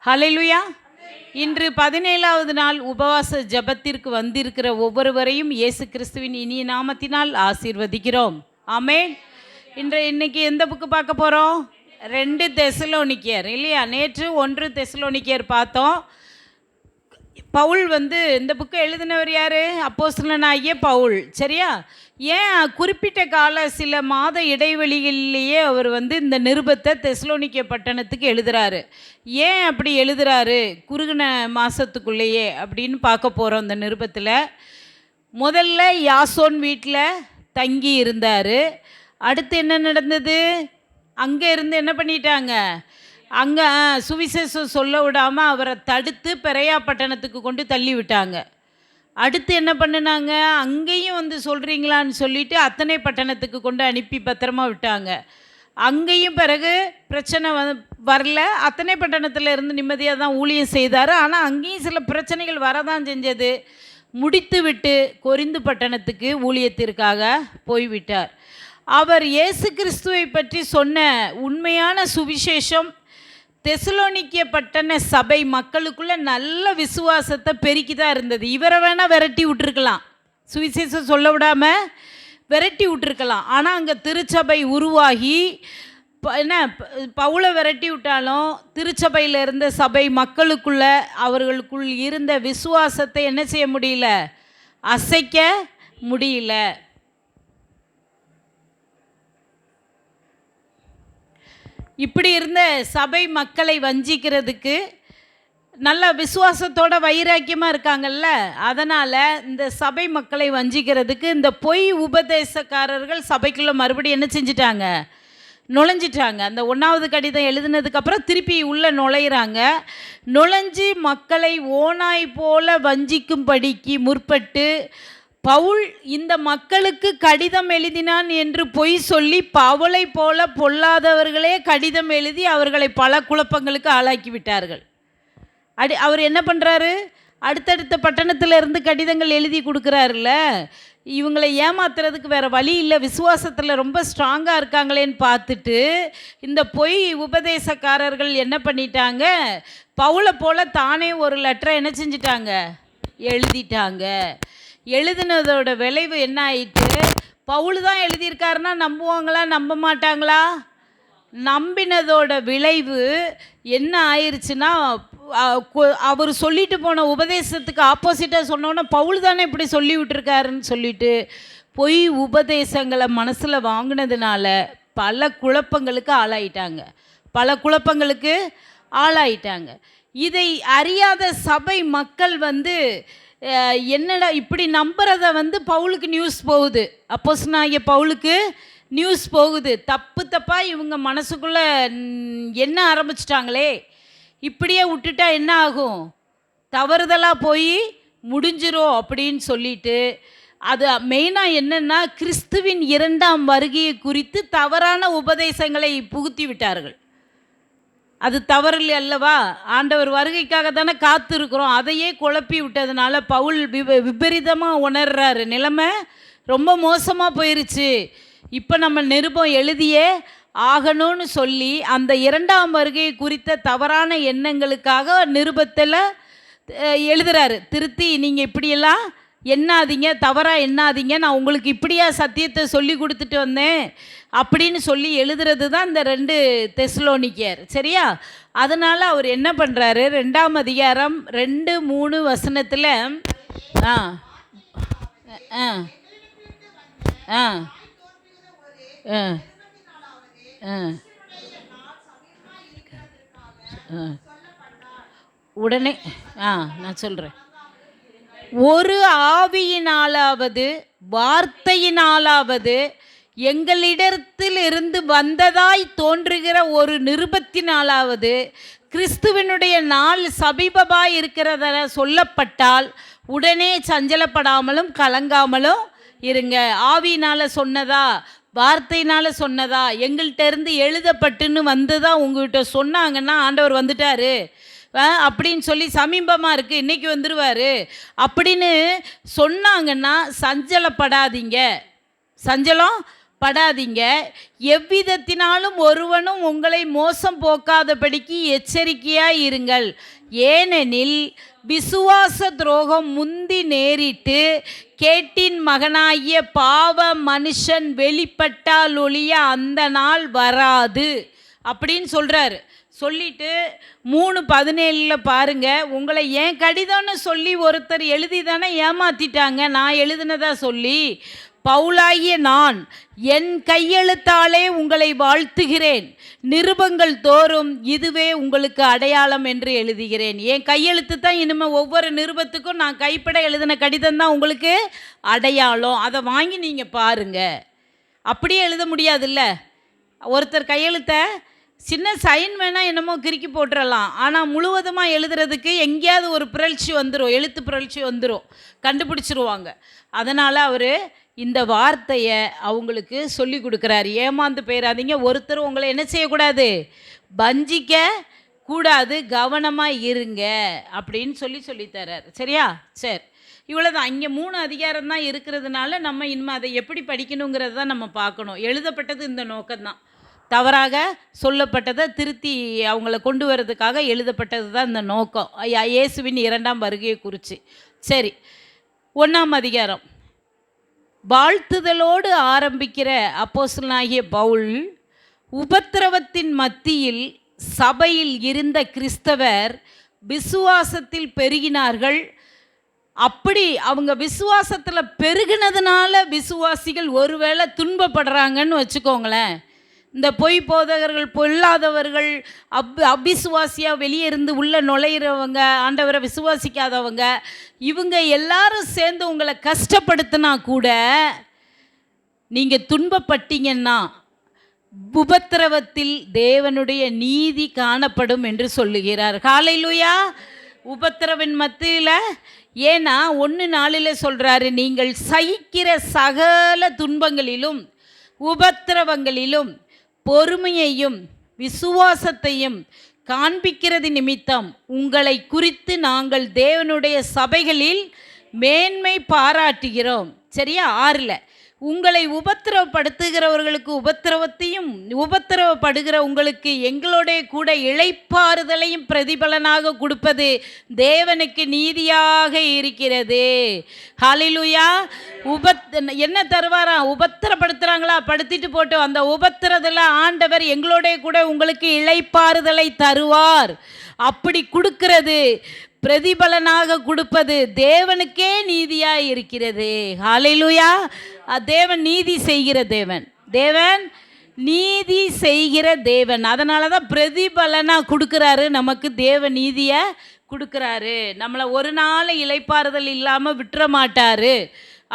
ஹல்லேலூயா. இன்று 17வது நாள் உபவாச ஜெபத்திற்கு வந்திருக்கிற ஒவ்வொருவரையும் இயேசு கிறிஸ்துவின் இனிய நாமத்தினால் ஆசீர்வதிக்கிறோம். ஆமென். இன்னைக்கு எந்த புக்கு பார்க்க போகிறோம்? 2 தெசலோனிக்கேயர் இல்லையா? நேற்று 1 தெசலோனிக்கேயர் பார்த்தோம். பவுல் இந்த புக்கை எழுதினவர் யார்? அப்போஸ்தலனாகிய பவுல். சரியா? ஏன் குறிப்பிட்ட கால சில மாத இடைவெளிகளிலேயே அவர் இந்த நிருபத்தை தெசலோனிக்கே பட்டணத்துக்கு எழுதுகிறாரு. ஏன் அப்படி எழுதுகிறாரு குறுகின மாதத்துக்குள்ளேயே அப்படின்னு பார்க்க போகிறோம். இந்த நிருபத்தில் முதல்ல யாசோன் வீட்டில் தங்கி இருந்தார். அடுத்து என்ன நடந்தது? அங்கே இருந்து என்ன பண்ணிட்டாங்க? அங்கே சுவிசேஷம் சொல்ல விடாமல் அவரை தடுத்து பெரையா பட்டணத்துக்கு கொண்டு தள்ளி விட்டாங்க. அடுத்து என்ன பண்ணினாங்க? அங்கேயும் சொல்கிறீங்களான்னு சொல்லிவிட்டு அத்தனை பட்டணத்துக்கு கொண்டு அனுப்பி பத்திரமா விட்டாங்க. அங்கேயும் பிறகு பிரச்சனை வரல. அத்தனை பட்டணத்தில் இருந்து நிம்மதியாக தான் ஊழியம் செய்தார். ஆனால் அங்கேயும் சில பிரச்சனைகள் வரதான் செஞ்சது. முடித்து விட்டு கொரிந்து பட்டணத்துக்கு ஊழியத்திற்காக போய்விட்டார். அவர் இயேசு கிறிஸ்துவை பற்றி சொன்ன உண்மையான சுவிசேஷம் தெசலோனிக்கே பட்டண சபை மக்களுக்குள்ள நல்ல விசுவாசத்தை பெருக்கி தான் இருந்தது. இவரை வேணால் விரட்டி விட்டுருக்கலாம், சுவிசேஷம் சொல்ல விடாமல் விரட்டி விட்டுருக்கலாம். ஆனால் அங்கே திருச்சபை உருவாகி பவுலை விரட்டி விட்டாலும் திருச்சபையில் இருந்த சபை மக்களுக்குள்ள அவர்களுக்குள் இருந்த விசுவாசத்தை என்ன செய்ய முடியல? அசைக்க முடியல. இப்படி இருந்த சபை மக்களை வஞ்சிக்கிறதுக்கு நல்ல விசுவாசத்தோட வைராக்கியமாக இருக்காங்கல்ல, அதனால் இந்த சபை மக்களை வஞ்சிக்கிறதுக்கு இந்த பொய் உபதேசக்காரர்கள் சபைக்குள்ளே மறுபடியும் என்ன செஞ்சிட்டாங்க? நுழைஞ்சிட்டாங்க. அந்த 1வது கடிதம் எழுதினதுக்கப்புறம் திருப்பி உள்ளே நுழையிறாங்க. நுழைஞ்சி மக்களை ஓநாய் போல வஞ்சிக்கும்படிக்கு முற்பட்டு பவுல் இந்த மக்களுக்கு கடிதம் எழுதினான் என்று பொய் சொல்லி பவுலை போல பொல்லாதவர்களே கடிதம் எழுதி அவர்களை பல குழப்பங்களுக்கு ஆளாக்கி விட்டார்கள். அவர் என்ன பண்ணுறாரு? அடுத்தடுத்த பட்டணத்தில் இருந்து கடிதங்கள் எழுதி கொடுக்குறாருல்ல. இவங்களை ஏமாத்துறதுக்கு வேறு வழி இல்லை, விசுவாசத்தில் ரொம்ப ஸ்ட்ராங்காக இருக்காங்களேன்னு பார்த்துட்டு இந்த பொய் உபதேசக்காரர்கள் என்ன பண்ணிட்டாங்க? பவுலை போல் தானே ஒரு லெட்டரை என்ன செஞ்சிட்டாங்க? எழுதிட்டாங்க. எழுதினதோட விளைவு என்ன ஆயிட்டு? பவுல் தான் எழுதியிருக்காருன்னா நம்புவாங்களா நம்ப மாட்டாங்களா? நம்பினதோட விளைவு என்ன ஆயிடுச்சுன்னா, அவர் சொல்லிட்டு போன உபதேசத்துக்கு ஆப்போசிட்டாக சொன்னோன்னா பவுல் தானே இப்படி சொல்லி விட்டுருக்காருன்னு சொல்லிட்டு பொய் உபதேசங்களை மனசில் வாங்கினதுனால பல குழப்பங்களுக்கு ஆளாயிட்டாங்க. இதை அறியாத சபை மக்கள் என்னடா இப்படி நம்புறத பவுலுக்கு நியூஸ் போகுது, அப்போஸ்தலனாகிய பவுலுக்கு நியூஸ் போகுது. தப்பாக இவங்க மனசுக்குள்ளே என்ன ஆரம்பிச்சிட்டாங்களே, இப்படியே விட்டுட்டா என்ன ஆகும்? தவறுதலாக போய் முடிஞ்சிரும் அப்படின்னு சொல்லிட்டு அது மெயினாக என்னென்னா கிறிஸ்துவின் 2ஆம் வருகையை குறித்து தவறான உபதேசங்களை புகுத்தி விட்டார்கள். அது தவறில்லை அல்லவா? ஆண்டவர் வருகைக்காக தானே காத்திருக்கிறோம். அதையே குழப்பி விட்டதுனால பவுல் விபரீதமாக உணர்றாரு. நிலைமை ரொம்ப மோசமாக போயிருச்சு, இப்போ நம்ம நிருபம் எழுதியே ஆகணும்னு சொல்லி அந்த 2ஆம் வருகை குறித்த தவறான எண்ணங்களுக்காக நிருபத்தில் எழுதுறாரு. திருத்தி நீங்கள் இப்படியெல்லாம் எண்ணாதீங்க, தவறாக எண்ணாதீங்க, நான் உங்களுக்கு இப்படியா சத்தியத்தை சொல்லி கொடுத்துட்டு வந்தேன் அப்படின்னு சொல்லி எழுதுறது தான் இந்த 2 தெசலோனிக்கேயர். சரியா? அதனால் அவர் என்ன பண்ணுறாரு? 2ஆம் அதிகாரம் 2-3 வசனத்தில் உடனே நான் சொல்கிறேன். ஒரு ஆவியினாலாவது வார்த்தையினாலாவது எங்களிடத்தில் இருந்து வந்ததாய் தோன்றுகிற ஒரு நிருபத்தினாலாவது கிறிஸ்துவனுடைய நாள் சமீபமாய் இருக்கிறத சொல்லப்பட்டால் உடனே சஞ்சலப்படாமலும் கலங்காமலும் இருங்க. ஆவியினால் சொன்னதா வார்த்தையினால் சொன்னதா எங்கள்கிட்ட இருந்து எழுதப்பட்டுன்னு வந்து தான் உங்கள்கிட்ட சொன்னாங்கன்னா ஆண்டவர் வந்துட்டார், அப்படின்னு சொல்லி சமீபமாக இருக்குது, இன்றைக்கி வந்துடுவார் அப்படின்னு சொன்னாங்கன்னா சஞ்சலப்படாதீங்க, சஞ்சலம் படாதீங்க. எவ்விதத்தினாலும் ஒருவனும் உங்களை மோசம் போக்காதபடிக்கு எச்சரிக்கையாக இருங்கள். ஏனெனில் விசுவாச துரோகம் முந்தி நேரிட்டு கேட்டின் மகனாகிய பாவ மனுஷன் வெளிப்பட்டால் ஒழிய அந்த நாள் வராது அப்படின்னு சொல்கிறாரு. சொல்லிட்டு 3:17 பாருங்க, உங்களை ஏன் கடிதம்னு சொல்லி ஒருத்தர் எழுதி தானே ஏமாற்றிட்டாங்க, நான் எழுதினதா சொல்லி. பவுலாகிய நான் என் கையெழுத்தாலே உங்களை வாழ்த்துகிறேன், நிருபங்கள் தோறும் இதுவே உங்களுக்கு அடையாளம் என்று எழுதுகிறேன். என் கையெழுத்து தான் இனிமேல் ஒவ்வொரு நிருபத்துக்கும் நான் கைப்பட எழுதின கடிதம் தான் உங்களுக்கு அடையாளம். அதை வாங்கி நீங்கள் பாருங்கள். அப்படியே எழுத முடியாதுல்ல, ஒருத்தர் கையெழுத்தை சின்ன சைன் வேணால் என்னமோ கிறுக்கி போட்டுடலாம், ஆனால் முழுவதுமாக எழுதுறதுக்கு எங்கேயாவது ஒரு பிறழ்ச்சி வந்துடும், எழுத்து பிறழ்ச்சி வந்துடும், கண்டுபிடிச்சிருவாங்க. அதனால் அவர் இந்த வார்த்தையை அவங்களுக்கு சொல்லி கொடுக்குறாரு. ஏமாந்து போயிடாதீங்க, ஒருத்தர் உங்களை என்ன செய்யக்கூடாது, வஞ்சிக்க கூடாது, கவனமாக இருங்க அப்படின்னு சொல்லித்தரார். சரியா? சரி, இவ்வளோதான். இங்கே 3 அதிகாரம் தான் இருக்கிறதுனால நம்ம இனிமேல் அதை எப்படி படிக்கணுங்கிறது தான் நம்ம பார்க்கணும். எழுதப்பட்டது இந்த நோக்கம்தான், தவறாக சொல்லப்பட்டதை திருத்தி அவங்கள கொண்டு வர்றதுக்காக எழுதப்பட்டது தான் இந்த நோக்கம், இயேசுவின் 2ஆம் வருகையை குறித்து. சரி, 1ஆம் அதிகாரம் வாழ்த்துதலோடு ஆரம்பிக்கிற அப்போஸ்தலனாகிய பவுல், உபத்திரவத்தின் மத்தியில் சபையில் இருந்த கிறிஸ்தவர் விசுவாசத்தில் பெருகினார்கள். அப்படி அவங்க விசுவாசத்தில் பெருகினதுனால விசுவாசிகள் ஒருவேளை துன்பப்படுறாங்கன்னு வச்சுக்கோங்களேன். இந்த பொய் போதகர்கள், பொல்லாதவர்கள், அபிசுவாசியாக வெளியே இருந்து உள்ளே நுழையிறவங்க, ஆண்டவரை விசுவாசிக்காதவங்க, இவங்க எல்லாரும் சேர்ந்து உங்களை கஷ்டப்படுத்தினா கூட நீங்கள் துன்பப்பட்டீங்கன்னா உபத்திரவத்தில் தேவனுடைய நீதி காணப்படும் என்று சொல்லுகிறார். ஹல்லேலூயா. உபத்திரவின் மத்தியில், ஏன்னா 1:4 சொல்கிறாரு, நீங்கள் சகிக்கிற சகல துன்பங்களிலும் உபத்திரவங்களிலும் பொறுமையையும் விசுவாசத்தையும் காண்பிக்கிறது நிமித்தம் உங்களை குறித்து நாங்கள் தேவனுடைய சபைகளில் மேன்மை பாராட்டுகிறோம். சரியா? 6 உங்களை உபத்திரவப்படுத்துகிறவர்களுக்கு உபத்திரவத்தையும் உபத்திரவப்படுகிற உங்களுக்கு எங்களோட கூட இளைப்பாறுதலையும் பிரதிபலனாக கொடுப்பது தேவனுக்கு நீதியாக இருக்கிறது. ஹல்லேலூயா. என்ன தருவாரா? உபத்திரப்படுத்துகிறாங்களா, படுத்திட்டு போட்டு அந்த உபத்திரத்தில் ஆண்டவர் எங்களோட கூட உங்களுக்கு இளைப்பாறுதலை தருவார். அப்படி கொடுக்கிறது, பிரதிபலனாக கொடுப்பது தேவனுக்கே நீதியாக இருக்கிறது. ஹல்லேலூயா. தேவன் நீதி செய்கிற தேவன், தேவன் நீதி செய்கிற தேவன். அதனால தான் பிரதிபலனாக கொடுக்குறாரு, நமக்கு தேவ நீதியை கொடுக்குறாரு. நம்மளை ஒரு நாள் இளைப்பாறுதல் இல்லாமல் விட்டுற மாட்டார்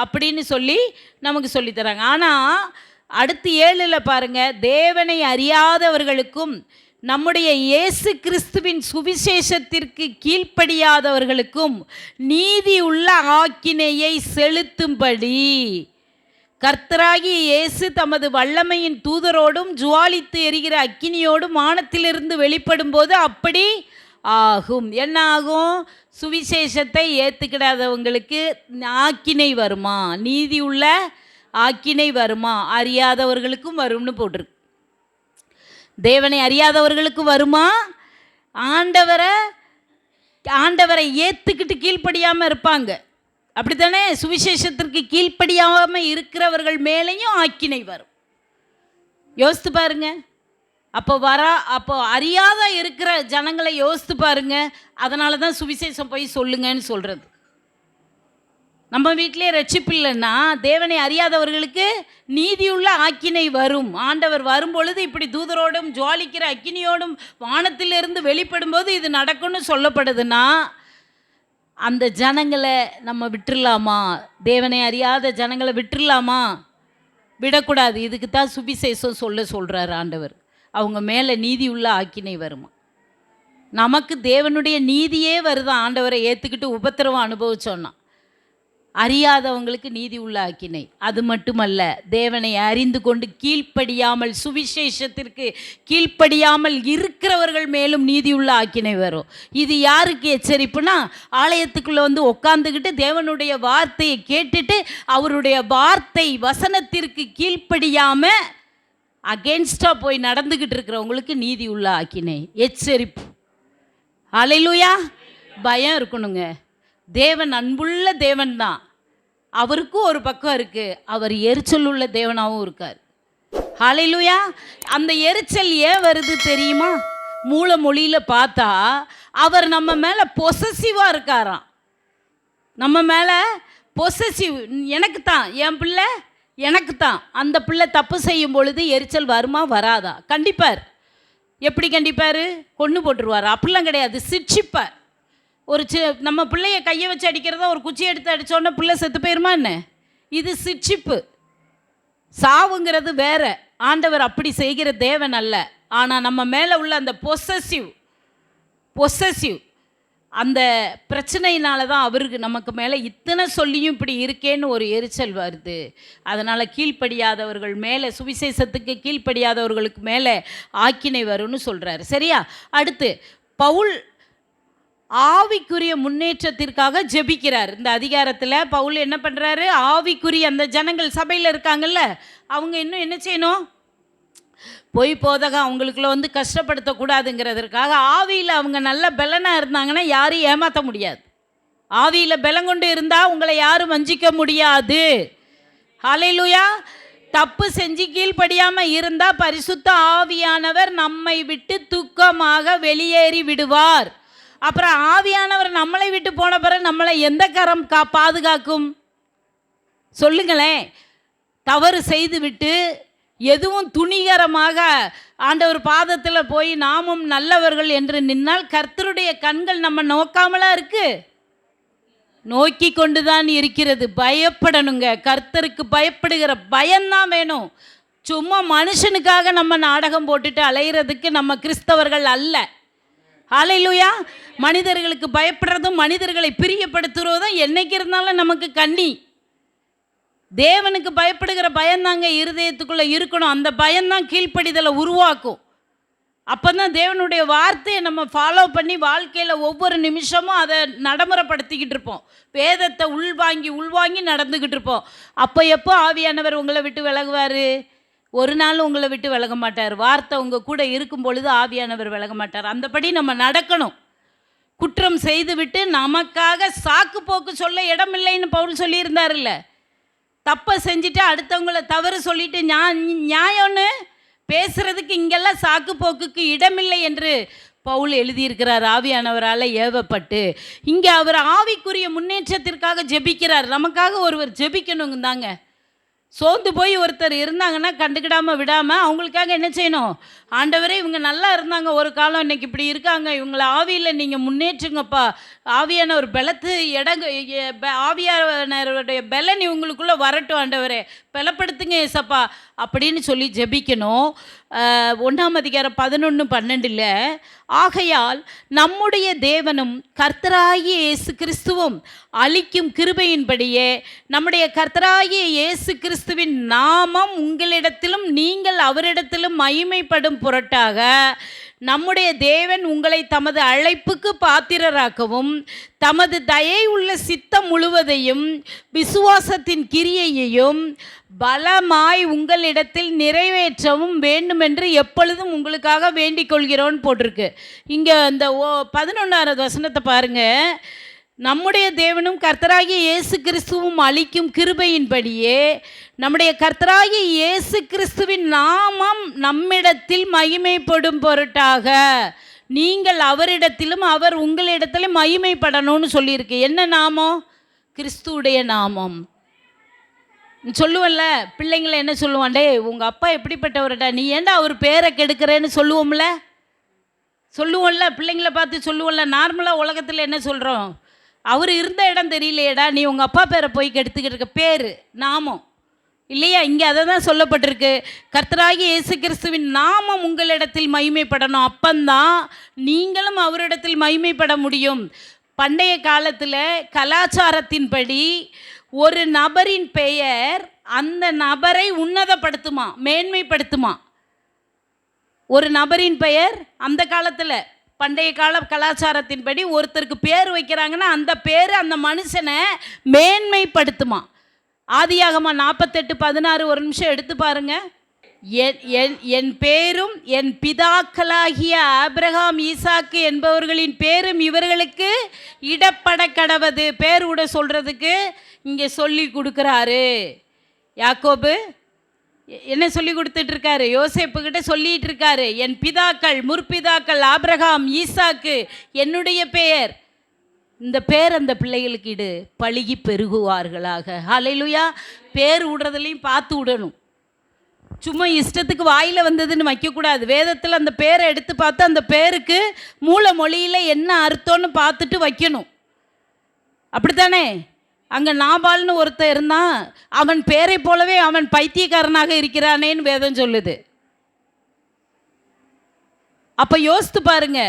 அப்படின்னு சொல்லி நமக்கு சொல்லித்தராங்க. ஆனால் அடுத்து 7 பாருங்கள், தேவனை அறியாதவர்களுக்கும் நம்முடைய இயேசு கிறிஸ்துவின் சுவிசேஷத்திற்கு கீழ்ப்படியாதவர்களுக்கும் நீதி உள்ள ஆக்கினையை செலுத்தும்படி கர்த்தராகிய இயேசு தமது வல்லமையின் தூதரோடும் ஜுவாலித்து எரிகிற அக்கினியோடும் வானத்திலிருந்து வெளிப்படும் போது அப்படி ஆகும். என்ன ஆகும்? சுவிசேஷத்தை ஏற்றுக்கிடாதவங்களுக்கு ஆக்கினை வருமா, நீதி உள்ள ஆக்கினை வருமா? அறியாதவர்களுக்கும் வரும்னு போட்டிருக்கு. தேவனை அறியாதவர்களுக்கு வருமா? ஆண்டவரை ஏற்றுக்கிட்டு கீழ்ப்படியாமல் இருப்பாங்க, அப்படித்தானே? சுவிசேஷத்திற்கு கீழ்ப்படியாமல் இருக்கிறவர்கள் மேலேயும் ஆக்கினை வரும். யோசித்து பாருங்க. அப்போ அறியாத இருக்கிற ஜனங்களை யோசித்து பாருங்க. அதனால தான் சுவிசேஷம் போய் சொல்லுங்கன்னு சொல்கிறது. நம்ம வீட்டிலே ரட்சிப்பு இல்லைன்னா தேவனை அறியாதவர்களுக்கு நீதியுள்ள ஆக்கினை வரும். ஆண்டவர் வரும்பொழுது இப்படி தூதரோடும் ஜுவாலிக்கிற அக்கினியோடும் வானத்திலிருந்து வெளிப்படும்போது இது நடக்கும்னு சொல்லப்படுதுன்னா அந்த ஜனங்களை நம்ம விட்டுடலாமா? தேவனை அறியாத ஜனங்களை விட்டுடலாமா? விடக்கூடாது. இதுக்கு தான் சுவிசேஷம் சொல்கிறார் ஆண்டவர். அவங்க மேலே நீதி உள்ள ஆக்கினை வருமா? நமக்கு தேவனுடைய நீதியே வருதான் ஆண்டவரை ஏற்றுக்கிட்டு உபத்திரவம் அனுபவிச்சோன்னா. அறியாதவங்களுக்கு நீதி உள்ள ஆக்கினை. அது மட்டுமல்ல, தேவனை அறிந்து கொண்டு கீழ்ப்படியாமல், சுவிசேஷத்திற்கு கீழ்ப்படியாமல் இருக்கிறவர்கள் மேலும் நீதி உள்ள ஆக்கினை வரும். இது யாருக்கு எச்சரிப்புனா, ஆலயத்துக்குள்ளே வந்து உட்காந்துக்கிட்டு தேவனுடைய வார்த்தையை கேட்டுட்டு அவருடைய வார்த்தை வசனத்திற்கு கீழ்ப்படியாமல் அகென்ஸ்டாக போய் நடந்துக்கிட்டு இருக்கிறவங்களுக்கு நீதி உள்ள ஆக்கினை, எச்சரிப்பு. அல்லேலூயா. பயம் இருக்கணுங்க. தேவன் அன்புள்ள தேவன் தான். அவருக்கும் ஒரு பக்கம் இருக்குது, அவர் எரிச்சல் உள்ள தேவனாகவும் இருக்கார். அல்லேலூயா. அந்த எரிச்சல் ஏன் வருது தெரியுமா? மூல மொழியில் பார்த்தா அவர் நம்ம மேலே பொசசிவாக இருக்காராம். நம்ம மேலே பொசசிவ். எனக்கு தான், என் பிள்ளை எனக்கு தான். அந்த பிள்ளை தப்பு செய்யும் பொழுது எரிச்சல் வருமா வராதா? கண்டிப்பார். எப்படி கண்டிப்பார்? கொன்று போட்டுருவார். அப்படிலாம் கிடையாது, சிட்சிப்பார். ஒரு நம்ம பிள்ளைய கையை வச்சு அடிக்கிறதா, ஒரு குச்சி எடுத்து அடித்தோன்னே பிள்ளை செத்து போயிருமா என்ன? இது சிட்சிப்பு. சாவுங்கிறது வேற. ஆண்டவர் அப்படி செய்கிற தேவன் அல்ல. ஆனால் நம்ம மேலே உள்ள அந்த பொசசிவ் அந்த பிரச்சனையினால தான் அவருக்கு நமக்கு மேலே இத்தனை சொல்லியும் இப்படி இருக்கேன்னு ஒரு எரிச்சல் வருது. அதனால் கீழ்ப்படியாதவர்கள் மேலே, சுவிசேஷத்துக்கு கீழ்ப்படியாதவர்களுக்கு மேலே ஆக்கினை வரும்னு சொல்கிறாரு. சரியா? அடுத்து பவுல் ஆவிக்குரிய முன்னேற்றத்திற்காக ஜெபிக்கிறார். இந்த அதிகாரத்தில் பவுல் என்ன பண்ணுறாரு? ஆவிக்குரிய அந்த ஜனங்கள் சபையில் இருக்காங்கல்ல, அவங்க இன்னும் என்ன செய்யணும்? பொய் போதகம் அவங்களுக்குள்ள வந்து கஷ்டப்படுத்தக்கூடாதுங்கிறதுக்காக ஆவியில் அவங்க நல்ல பலனாக இருந்தாங்கன்னா யாரையும் ஏமாற்ற முடியாது. ஆவியில் பலம் கொண்டு இருந்தால் உங்களை யாரும் வஞ்சிக்க முடியாது. ஹல்லேலூயா. தப்பு செஞ்சு கீழ்ப்படியாமல் இருந்தால் பரிசுத்த ஆவியானவர் நம்மை விட்டு துக்கமாக வெளியேறி விடுவார். அப்புறம் ஆவியானவர் நம்மளை விட்டு போன பிறகு நம்மளை எந்த கரம் பாதுகாக்கும்? சொல்லுங்களேன். தவறு செய்து விட்டு எதுவும் துணிகரமாக ஆண்டவர் பாதத்தில் போய் நாமும் நல்லவர்கள் என்று நின்னால் கர்த்தருடைய கண்கள் நம்ம நோக்காமலா இருக்கு? நோக்கி கொண்டு தான் இருக்கிறது. பயப்படணுங்க. கர்த்தருக்கு பயப்படுகிற பயம்தான் வேணும். சும்மா மனுஷனுக்காக நம்ம நாடகம் போட்டுட்டு அலையிறதுக்கு நம்ம கிறிஸ்தவர்கள் அல்ல. ஹல்லேலூயா. மனிதர்களுக்கு பயப்படுறதும் மனிதர்களை பிரியப்படுத்துறதும் என்னைக்கு இருந்தாலும் நமக்கு கண்ணி. தேவனுக்கு பயப்படுகிற பயந்தாங்க இருதயத்துக்குள்ளே இருக்கணும். அந்த பயம்தான் கீழ்ப்படிதலை உருவாக்கும். அப்போ தான் தேவனுடைய வார்த்தையை நம்ம ஃபாலோ பண்ணி வாழ்க்கையில் ஒவ்வொரு நிமிஷமும் அதை நடைமுறைப்படுத்திக்கிட்டு இருப்போம். வேதத்தை உள்வாங்கி நடந்துக்கிட்டு இருப்போம். அப்போ எப்போ ஆவியானவர் உங்களை விட்டு விலகுவார்? ஒரு நாள் உங்களை விட்டு விலக மாட்டார். வார்த்தை உங்கள் கூட இருக்கும் பொழுது ஆவியானவர் விலக மாட்டார். அந்தபடி நம்ம நடக்கணும். குற்றம் செய்துவிட்டு நமக்காக சாக்கு போக்கு சொல்ல இடமில்லைன்னு பவுல் சொல்லியிருந்தார்ல. தப்பை செஞ்சுட்டு அடுத்தவங்களை தவறு சொல்லிட்டு நியாயம்னு பேசுகிறதுக்கு இங்கெல்லாம் சாக்கு போக்குக்கு இடமில்லை என்று பவுல் எழுதியிருக்கிறார். ஆவியானவரால் ஏவப்பட்டு இங்கே அவர் ஆவிக்குரிய முன்னேற்றத்திற்காக ஜெபிக்கிறார். நமக்காக ஒருவர் ஜெபிக்கணுங்க தாங்க. சோர்ந்து போய் ஒருத்தர் இருந்தாங்கன்னா கண்டுக்கிடாமல் விடாமல் அவங்களுக்காக என்ன செய்யணும்? ஆண்டவரே, இவங்க நல்லா இருந்தாங்க ஒரு காலம், இன்றைக்கி இப்படி இருக்காங்க, இவங்களை ஆவியில் நீங்கள் முன்னேற்றுங்கப்பா. ஆவியான ஒரு பலத்து ஆவியானவருடைய பலன் இவங்களுக்குள்ளே வரட்டும், ஆண்டவரே பலப்படுத்துங்க ஏசப்பா அப்படின்னு சொல்லி ஜெபிக்கணும். 1 அதிகாரம் 11-12 ஆகையால் நம்முடைய தேவனும் கர்த்தராகிய இயேசு கிறிஸ்துவும் அளிக்கும் கிருபையின்படியே நம்முடைய கர்த்தராகிய இயேசு கிறிஸ்துவின் நாமம் உங்களிடத்திலும் நீங்கள் அவரிடத்திலும் மகிமைப்படும் பொருட்டாக நம்முடைய தேவன் உங்களை தமது அழைப்புக்கு பாத்திரராக்கவும் தமது தயை உள்ள சித்தம் முழுவதையும் விசுவாசத்தின் கிரியையையும் பலமாய் உங்களிடத்தில் நிறைவேற்றவும் வேண்டுமென்று எப்பொழுதும் உங்களுக்காக வேண்டிக் கொள்கிறோன்னு போட்டிருக்கு. இங்கே இந்த 11வது வசனத்தை பாருங்கள். நம்முடைய தேவனும் கர்த்தராகிய இயேசு கிறிஸ்துவும் அளிக்கும் கிருபையின்படியே நம்முடைய கர்த்தராகிய இயேசு கிறிஸ்துவின் நாமம் நம்மிடத்தில் மகிமைப்படும் பொருட்டாக நீங்கள் அவரிடத்திலும் அவர் உங்களிடத்திலும் மகிமைப்படணும்னு சொல்லியிருக்கு. என்ன நாமம்? கிறிஸ்துவுடைய நாமம். சொல்லுவோம்ல, பிள்ளைங்களை என்ன சொல்லுவான்? டே, உங்கள் அப்பா எப்படிப்பட்டவர்டா, நீ ஏன்டா அவர் பேரை கெடுக்கிறேன்னு சொல்லுவோம்ல. பிள்ளைங்களை பார்த்து சொல்லுவோம்ல. நார்மலாக உலகத்தில் என்ன சொல்கிறோம்? அவர் இருந்த இடம் தெரியலையேடா, நீ உங்கள் அப்பா பேரை போய் கெடுத்துக்கிட்டு இருக்க. பேர் நாமம் இல்லையா? இங்கே அதை தான் சொல்லப்பட்டிருக்கு. கர்த்தராகிய இயேசு கிறிஸ்துவின் நாமம் உங்களிடத்தில் மகிமைப்படணும். அப்பந்தான் நீங்களும் அவரிடத்தில் மகிமைப்பட முடியும். பண்டைய காலத்தில் கலாச்சாரத்தின்படி ஒரு நபரின் பெயர் அந்த நபரை உன்னதப்படுத்துமா, மேன்மைப்படுத்துமா. ஒரு நபரின் பெயர் அந்த காலத்தில் பண்டைய கால கலாச்சாரத்தின்படி ஒருத்தருக்கு பேர் வைக்கிறாங்கன்னா அந்த பேர் அந்த மனுஷனை மேன்மைப்படுத்துமா. ஆதியாகமம் 48:16 ஒரு நிமிஷம் எடுத்து பாருங்க. என் பேரும் என் பிதாக்களாகிய ஆபிரகாம் ஈசாக்கு என்பவர்களின் பேரும் இவர்களுக்கு இடப்பட கடவது. பேர் விட சொல்கிறதுக்கு இங்கே சொல்லி கொடுக்குறாரு. யாக்கோபு என்ன சொல்லி கொடுத்துட்ருக்காரு? யோசேப்புக்கிட்ட சொல்லிகிட்டு இருக்காரு, என் பிதாக்கள் முற்பிதாக்கள் ஆபிரகாம் ஈசாக்கு என்னுடைய பெயர், இந்த பேர் அந்த பிள்ளைகளுக்கு இடு, பழுகி பெருகுவார்களாக. ஹல்லேலூயா. பேர் விடுறதுலையும் பார்த்து விடணும். சும்மா இஷ்டத்துக்கு வாயில் வந்ததுன்னு வைக்கக்கூடாது. வேதத்தில் அந்த பேரை எடுத்து பார்த்து அந்த பேருக்கு மூல மொழியில் என்ன அர்த்தம்னு பார்த்துட்டு வைக்கணும். அப்படித்தானே? அங்கே நாபால்னு ஒருத்தர் இருந்தான், அவன் பேரை போலவே அவன் பைத்தியக்காரனாக இருக்கிறானேன்னு வேதம் சொல்லுது. அப்போ யோசித்து பாருங்க.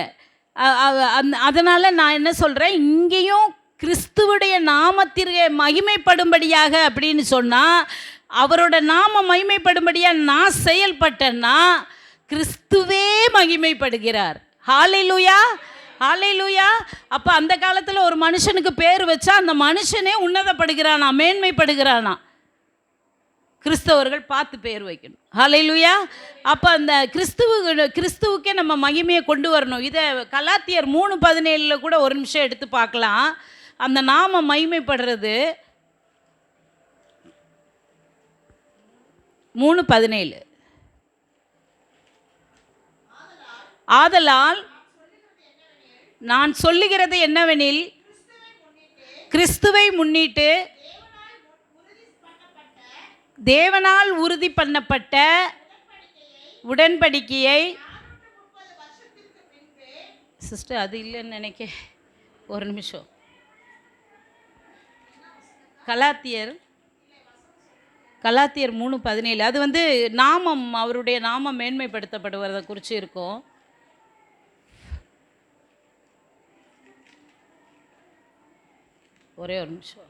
அதனால் நான் என்ன சொல்கிறேன், இங்கேயும் கிறிஸ்துவுடைய நாமத்திற்கு மகிமைப்படும்படியாக அப்படின்னு சொன்னால், அவரோட நாம மகிமைப்படும்படியாக நான் செயல்பட்டேன்னா கிறிஸ்துவே மகிமைப்படுகிறார். ஹல்லேலூயா, ஹல்லேலூயா. அப்போ அந்த காலத்தில் ஒரு மனுஷனுக்கு பேர் வச்சா அந்த மனுஷனே உன்னதப்படுகிறானா, மேன்மைப்படுகிறானா. கிறிஸ்தவர்கள் பார்த்து பேர் வைக்கணும். ஹல்லேலூயா. அப்போ அந்த கிறிஸ்துவுக்கே நம்ம மகிமையை கொண்டு வரணும். இதை கலாத்தியர் 3:17 கூட ஒரு நிமிஷம் எடுத்து பார்க்கலாம். அந்த நாம மகிமைப்படுறது 3:17. ஆதலால் நான் சொல்லுகிறது என்னவெனில், கிறிஸ்துவை முன்னிட்டு தேவனால் உறுதி பண்ணப்பட்ட உடன்படிக்கையை, சிஸ்டர் அது இல்லைன்னு நினைக்க, ஒரு நிமிஷம். கலாத்தியர் 3:17 அது நாமம், அவருடைய நாமம் மேன்மைப்படுத்தப்படுவதை குறித்து இருக்கும். ஒரே ஒரு நிமிஷம்.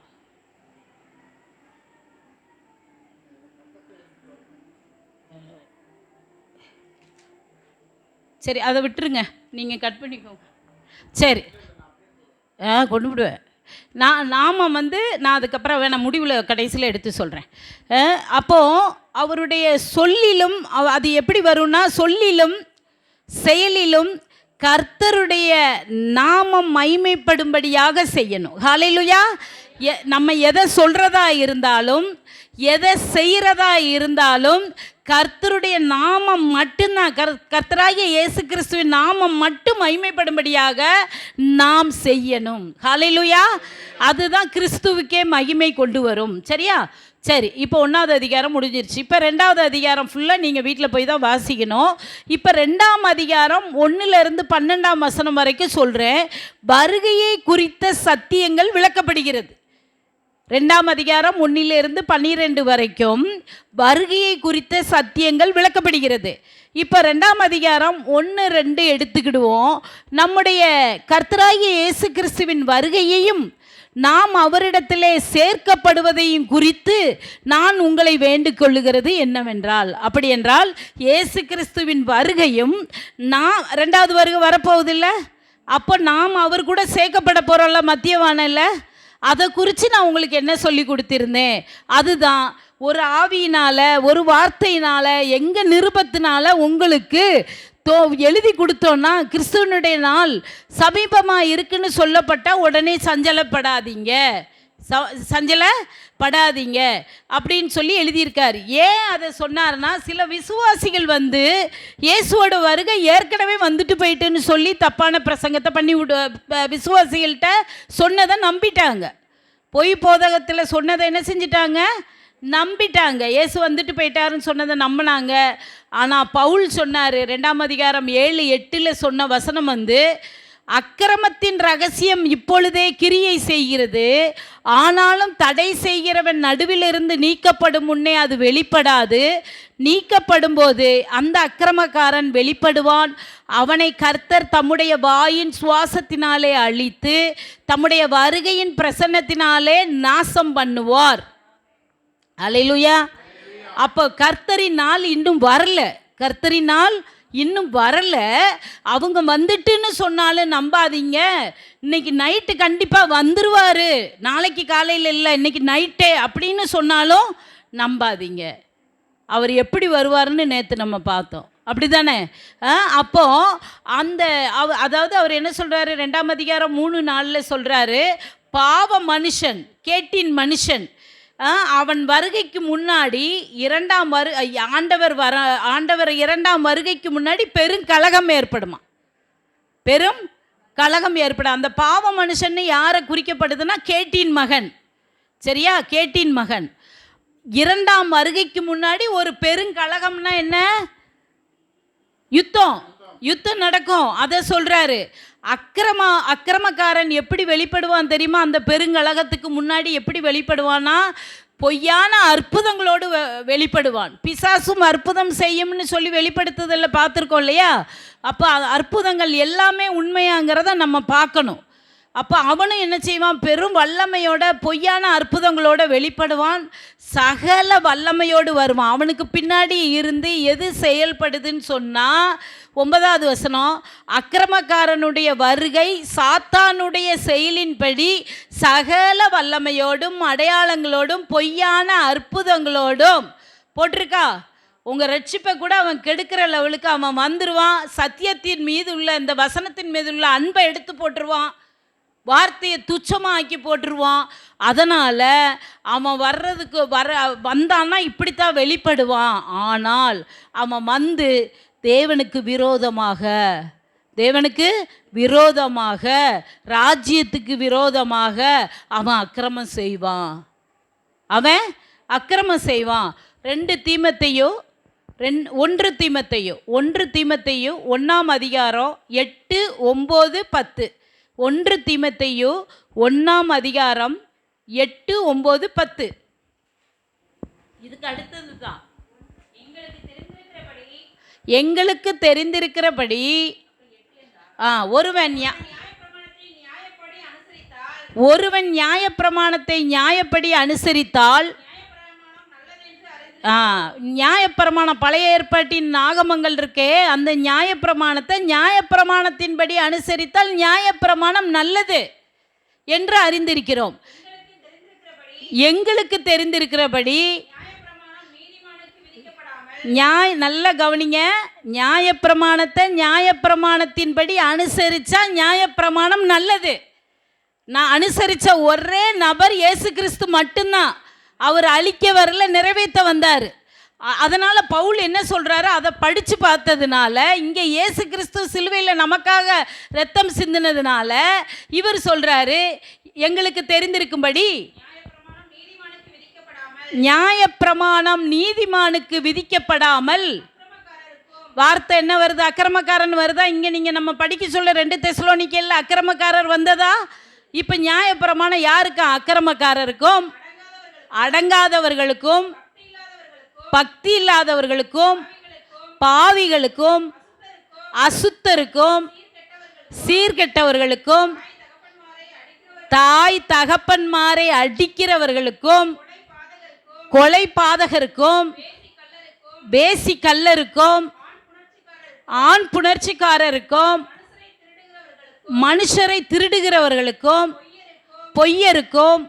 சரி, அதை விட்டுருங்க, நீங்கள் கட் பண்ணிக்கோங்க. சரி, கொண்டு விடுவேன். நாமம் நான் அதுக்கப்புறம் வேணாம், முடிவில் கடைசியில் எடுத்து சொல்கிறேன். அப்போது அவருடைய சொல்லிலும் அது எப்படி வரும்னா, சொல்லிலும் செயலிலும் கர்த்தருடைய நாமம் மகிமைப்படும்படியாக செய்யணும். ஹல்லேலூயா. நம்ம எதை சொல்கிறதா இருந்தாலும் எதை செய்கிறதா இருந்தாலும் கர்த்தருடைய நாமம் மட்டும்தான், கர்த்தராகிய இயேசு கிறிஸ்துவின் நாமம் மட்டும் மகிமைப்படும்படியாக நாம் செய்யணும். ஹல்லேலூயா. அதுதான் கிறிஸ்துவுக்கே மகிமை கொண்டு வரும். சரியா? சரி, இப்போ 1வது அதிகாரம் முடிஞ்சிருச்சு. இப்போ 2வது அதிகாரம் ஃபுல்லாக நீங்கள் வீட்டில் போய் தான் வாசிக்கணும். இப்போ 2ஆம் அதிகாரம் 1லேருந்து 12ஆம் வசனம் வரைக்கும் சொல்கிறேன். வருகையை குறித்த சத்தியங்கள் விளக்கப்படுகிறது. 2ஆம் அதிகாரம் 1லேருந்து 12 வரைக்கும் வருகையை குறித்த சத்தியங்கள் விளக்கப்படுகிறது. இப்போ 2ஆம் அதிகாரம் 1-2 எடுத்துக்கிடுவோம். நம்முடைய கர்த்தராகிய இயேசு கிறிஸ்துவின் வருகையையும் நாம் அவரிடத்திலே சேர்க்கப்படுவதையும் குறித்து நான் உங்களை வேண்டிக் கொள்ளுகிறது என்னவென்றால், அப்படி என்றால் இயேசு கிறிஸ்துவின் வருகையும் நாம் 2வது வருகை வரப்போவதில்லை, அப்போ நாம் அவர் கூட சேர்க்கப்பட போகிறோம்ல மத்தியவானல்ல, அதை குறித்து நான் உங்களுக்கு என்ன சொல்லி கொடுத்திருந்தேன். அதுதான் ஒரு ஆவியினால், ஒரு வார்த்தையினால், எங்கள் நிருபத்தினால உங்களுக்கு எழுதி கொடுத்தோன்னா, கிறிஸ்துவனுடைய நாள் சமீபமாக இருக்குன்னு சொல்லப்பட்டால் உடனே சஞ்சலப்படாதீங்க அப்படின்னு சொல்லி எழுதியிருக்கார். ஏன் அதை சொன்னார்னா, சில விசுவாசிகள் இயேசுவோட வருகை ஏற்கனவே வந்துட்டு போயிட்டுன்னு சொல்லி தப்பான பிரசங்கத்தை பண்ணி விசுவாசிகள்கிட்ட சொன்னதை நம்பிட்டாங்க. பொய் போதகத்தில் சொன்னதை என்ன செஞ்சிட்டாங்க? நம்பிட்டாங்க. இயேசு வந்துட்டு போயிட்டாருன்னு சொன்னதை நம்பினாங்க. ஆனால் பவுல் சொன்னார், 2ஆம் அதிகாரம் 7-8 சொன்ன வசனம் அக்கிரமத்தின் ரகசியம் இப்பொழுதே கிரியை செய்கிறது, ஆனாலும் தடை செய்கிறவன் நடுவிலிருந்து நீக்கப்படும் முன்னே அது வெளிப்படாது. நீக்கப்படும் போது அந்த அக்கிரமக்காரன் வெளிப்படுவான். அவனை கர்த்தர் தம்முடைய வாயின் சுவாசத்தினாலே அழித்து தம்முடைய வருகையின் பிரசன்னத்தினாலே நாசம் பண்ணுவார். அல்லேலூயா. அப்போ கர்த்தரின் நாள் இன்னும் வரல, கர்த்தரின் நாள் இன்னும் வரல. அவங்க வந்துட்டுன்னு சொன்னாலும் நம்பாதீங்க. இன்னைக்கு நைட்டு கண்டிப்பாக வந்துடுவார், நாளைக்கு காலையில் இல்லை இன்னைக்கு நைட்டே அப்படின்னு சொன்னாலும் நம்பாதீங்க. அவர் எப்படி வருவார்னு நேற்று நம்ம பார்த்தோம், அப்படி தானே? அப்போ அந்த அதாவது அவர் என்ன சொல்கிறாரு, 2ஆம் அதிகாரம் 3:4 சொல்கிறாரு, பாவ மனுஷன், கேட்டின் மனுஷன் அவன் வருகைக்கு முன்னாடி ஆண்டவர் 2ஆம் வருகைக்கு முன்னாடி பெருங்கலகம் ஏற்படுமா, பெரும் கலகம் ஏற்படும். அந்த பாவ மனுஷன் யாரை குறிக்கப்படுதுன்னா கேட்டின் மகன். சரியா? கேட்டின் மகன். 2ஆம் வருகைக்கு முன்னாடி ஒரு பெருங்கலகம்னா என்ன? யுத்தம் நடக்கும். அதை சொல்றாரு. அக்கிரமக்காரன் எப்படி வெளிப்படுவான் தெரியுமா? அந்த பெருங்கலகத்துக்கு முன்னாடி எப்படி வெளிப்படுவான்னா, பொய்யான அற்புதங்களோடு வெளிப்படுவான். பிசாசும் அற்புதம் செய்யும்னு சொல்லி வெளிப்படுத்துதலில் பார்த்துருக்கோம் இல்லையா? அப்போ அற்புதங்கள் எல்லாமே உண்மையாங்கிறத நம்ம பார்க்கணும். அப்போ அவனும் என்ன செய்வான்? பெரும் வல்லமையோட பொய்யான அற்புதங்களோட வெளிப்படுவான், சகல வல்லமையோடு வருவான். அவனுக்கு பின்னாடி இருந்து எது செயல்படுதுன்னு சொன்னால் 9வது வசனம், அக்கிரமக்காரனுடைய வருகை சாத்தானுடைய செயலின்படி சகல வல்லமையோடும் அடையாளங்களோடும் பொய்யான அற்புதங்களோடும் போட்டிருக்கா. உங்கள் ரட்சிப்பை கூட அவன் கெடுக்கிற லெவலுக்கு அவன் வந்துடுவான். சத்தியத்தின் மீது உள்ள இந்த வசனத்தின் மீது உள்ள அன்பை எடுத்து போட்டுருவான், வார்த்தையை துச்சமாக ஆக்கி போட்டுருவான். அதனால் அவன் வந்தான்னா இப்படித்தான் வெளிப்படுவான். ஆனால் அவன் வந்து தேவனுக்கு விரோதமாக ராஜ்யத்துக்கு விரோதமாக அவன் அக்கிரமம் செய்வான். 1 தீமோத்தேயு 1ஆம் அதிகாரம் 8, 9, 10. 1 தீமோத்தேயு 1ஆம் அதிகாரம் 8, 9, 10. இதுக்கு அடுத்தது தான். எங்களுக்கு தெரிந்திருக்கிறபடி ஒருவன் நியாயப்பிரமாணத்தை நியாயப்படி அனுசரித்தால், நியாயப்பிரமாணம் பழைய ஏற்பாட்டின் ஆகமங்கள் இருக்கே, அந்த நியாயப்பிரமாணத்தை நியாயப்பிரமாணத்தின்படி அனுசரித்தால் நியாயப்பிரமாணம் நல்லது என்று அறிந்திருக்கிறோம். எங்களுக்கு தெரிந்திருக்கிறபடி நல்ல கவனிங்க, நியாயப்பிரமாணத்தை நியாயப்பிரமாணத்தின்படி அனுசரித்தா நியாயப்பிரமாணம் நல்லது. நான் அனுசரித்த ஒரே நபர் இயேசு கிறிஸ்து மட்டும்தான். அவர் அழிக்க வரல, நிறைவேற்ற வந்தார். அதனால் பவுல் என்ன சொல்கிறாரு, அதை படித்து பார்த்ததுனால, இங்கே இயேசு கிறிஸ்து சிலுவையில் நமக்காக ரத்தம் சிந்தினதுனால இவர் சொல்கிறாரு, எங்களுக்கு தெரிந்திருக்கும்படி நியாயப்பிரமாணம் நீதிமானுக்கு விதிக்கப்படாமல். வார்த்தை என்ன வருது? அக்கிரமக்காரன் வருதா? இங்கே நீங்கள் நம்ம படிக்க சொல்ல 2 தெசலோனிக்கேல அக்கிரமக்காரர் வந்ததா? இப்போ நியாயப்பிரமாணம் யாருக்கும்? அக்கிரமக்காரருக்கும், அடங்காதவர்களுக்கும், பக்தி இல்லாதவர்களுக்கும், பாவிகளுக்கும், அசுத்தருக்கும், சீர்கெட்டவர்களுக்கும், தாய் தகப்பன்மாரை அடிக்கிறவர்களுக்கும், கொலை பாதகருக்கும், பேசி கல்லருக்கும், ஆண் புணர்ச்சிக்காரருக்கும், மனுஷரை திருடுகிறவர்களுக்கும், பொய்யருக்கும்,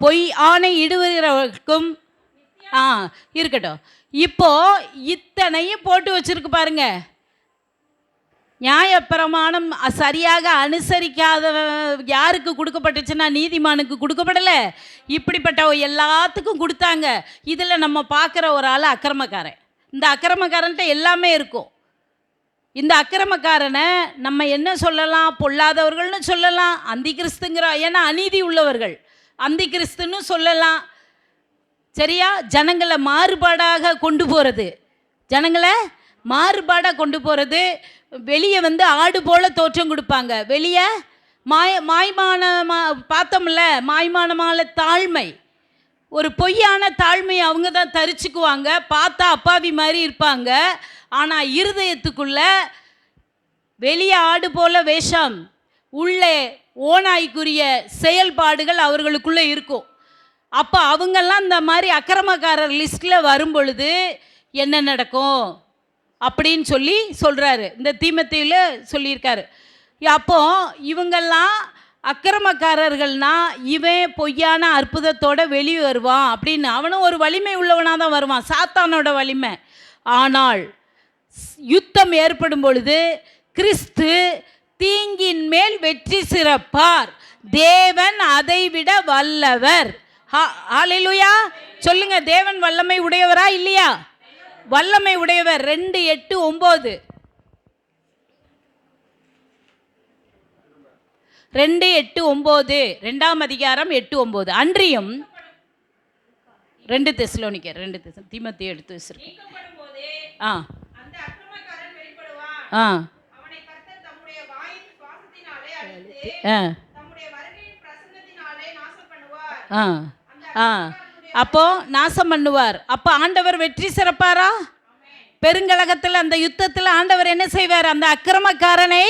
பொய் ஆணை இடுகிறவர்களுக்கும் இருக்கட்டும். இப்போ இத்தனையும் போட்டு வச்சிருக்கு பாருங்க. நியாயப்பிரமாணம் சரியாக அனுசரிக்காத யாருக்கு கொடுக்கப்பட்டுச்சுன்னா நீதிமானுக்கு கொடுக்கப்படலை. இப்படிப்பட்ட எல்லாத்துக்கும் கொடுத்தாங்க. இதில் நம்ம பார்க்குற ஒரு ஆள் அக்கிரமக்காரன். இந்த அக்கிரமக்காரன்ட்ட எல்லாமே இருக்கும். இந்த அக்கிரமக்காரனை நம்ம என்ன சொல்லலாம்? பொல்லாதவர்கள்னு சொல்லலாம், அந்தி கிறிஸ்துங்கிற, ஏன்னா அநீதி உள்ளவர்கள், அந்தி கிறிஸ்துன்னு சொல்லலாம். சரியா? ஜனங்களை மாறுபாடாக கொண்டு போகிறது, வெளியே வந்து ஆடு போல தோற்றம் கொடுப்பாங்க. வெளியே பார்த்தோம்ல, மாய்மானமான தாழ்மை, ஒரு பொய்யான தாழ்மையை அவங்க தான் தரிச்சுக்குவாங்க. பார்த்தா அப்பாவி மாதிரி இருப்பாங்க, ஆனால் இருதயத்துக்குள்ள வெளியே ஆடு போல வேஷம், உள்ளே ஓநாய்க்குரிய செயல்பாடுகள் அவர்களுக்குள்ளே இருக்கும். அப்போ அவங்கெல்லாம் இந்த மாதிரி அக்கிரமக்காரர் லிஸ்ட்டில் வரும் பொழுது என்ன நடக்கும் அப்படின்னு சொல்லி சொல்கிறாரு. இந்த தீமோத்தேயுல சொல்லியிருக்காரு. அப்போ இவங்கெல்லாம் அக்கிரமக்காரர்கள்னா இவன் பொய்யான அற்புதத்தோடு வெளியே வருவான் அப்படின்னு. அவனும் ஒரு வலிமை உள்ளவனாக தான் வருவான், சாத்தானோட வலிமை. ஆனால் யுத்தம் ஏற்படும் பொழுது கிறிஸ்து தீங்கின் மேல் வெற்றி சிறப்பார், தேவன் அதைவிட வல்லவர். ஹல்லேலூயா சொல்லுங்க. தேவன் வல்லமை உடையவரா இல்லையா? வல்லமை உடையவர். 2:8-9 2:8-9 2ஆம் அதிகாரம் 8-9. அன்றியும் 2 தெசலோனிக்கர் 2 தீமோத்தேயு எடுத்து வச்சிருக்கேன். அப்போ நாசம் பண்ணுவார். அப்போ ஆண்டவர் வெற்றி சிறப்பாரா? பெருங்கலகத்தில் அந்த யுத்தத்தில் ஆண்டவர் என்ன செய்வார்? அந்த அக்கிரமக்காரனை